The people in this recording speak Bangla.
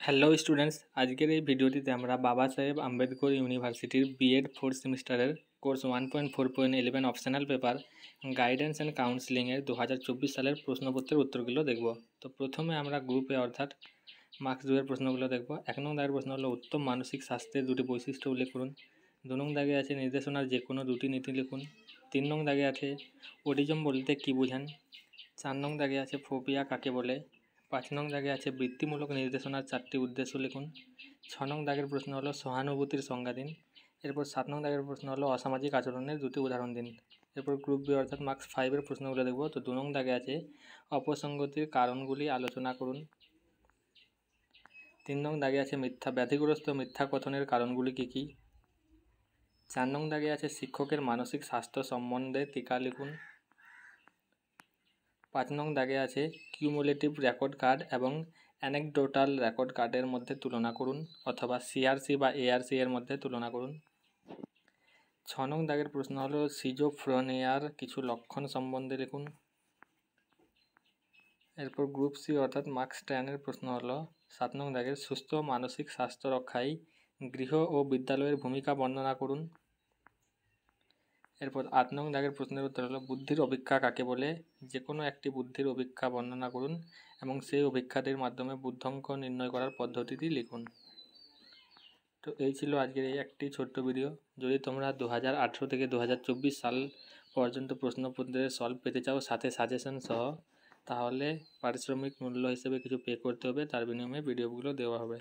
হ্যালো স্টুডেন্টস, আজকের এই ভিডিওটিতে আমরা বাবা সাহেব আম্বেদকর ইউনিভার্সিটির বিএড ফোর্থ সেমিস্টারের course 1.4.11 optional paper guidance and কাউন্সিলিংয়ের 2024 সালের প্রশ্নপত্রের উত্তরগুলো দেখব। তো প্রথমে আমরা গ্রুপে অর্থাৎ মার্কস 2 এর প্রশ্নগুলো দেখব। 1 নং দাগের প্রশ্ন হলো উত্তম মানসিক স্বাস্থ্যের দুটি বৈশিষ্ট্য উল্লেখ করুন। 2 নং দাগে আছে নির্দেশনার যে কোনো দুটি নীতি লিখুন। 3 নং দাগে আছে অটিজম বলতে কী বোঝান। 4 নং দাগে আছে ফোবিয়া কাকে বলে। 5 নং দাগে আছে বৃত্তিমূলক নির্দেশনার 4টি উদ্দেশ্য লিখুন। 6 নং দাগের প্রশ্ন হলো সহানুভূতির সংজ্ঞা দিন। এরপর 7 নং দাগের প্রশ্ন হলো অসামাজিক আচরণের দুটি উদাহরণ দিন। এরপর গ্রুপ বি অর্থাৎ মার্কস 5 এর প্রশ্নগুলো দেখব। তো 2 নং দাগে আছে অপসঙ্গতির কারণগুলি আলোচনা করুন। 3 নং দাগে আছে ব্যাধিগ্রস্ত মিথ্যা কথনের কারণগুলি কী কী। 4 নং দাগে আছে শিক্ষকের মানসিক স্বাস্থ্য সম্বন্ধে টিকা লিখুন। 5 নং দাগে আছে কিউমুলেটিভ রেকর্ড কার্ড এবং অ্যানেকডোটাল রেকর্ড কার্ডের মধ্যে তুলনা করুন অথবা সিআরসি বা এআরসি এর মধ্যে তুলনা করুন। 6 নং দাগের প্রশ্ন হলো সিজোফ্রেনিয়ার কিছু লক্ষণ সম্বন্ধে লিখুন। এরপর গ্রুপ সি অর্থাৎ মার্কস 10 এর প্রশ্ন হলো 7 নং দাগের সুস্থ মানসিক স্বাস্থ্য রক্ষায় গৃহ ও বিদ্যালয়ের ভূমিকা বর্ণনা করুন। এরপর 8 নং দাগের প্রশ্নের উত্তর হলো বুদ্ধির অভিক্ষা কাকে বলে, যে কোনো একটি বুদ্ধির অভিক্ষা বর্ণনা করুন এবং সেই অভিক্ষাটির মাধ্যমে বুদ্ধাঙ্ক নির্ণয় করার পদ্ধতিটি লিখুন। তো এই ছিল আজকের এই একটি ছোট্ট ভিডিও। যদি তোমরা 2018 থেকে 2024 সাল পর্যন্ত প্রশ্নপত্রের সলভ পেতে চাও সাথে সাজেশন সহ, তাহলে পারিশ্রমিক মূল্য হিসেবে কিছু পে করতে হবে, তার বিনিময়ে ভিডিওগুলো দেওয়া হবে।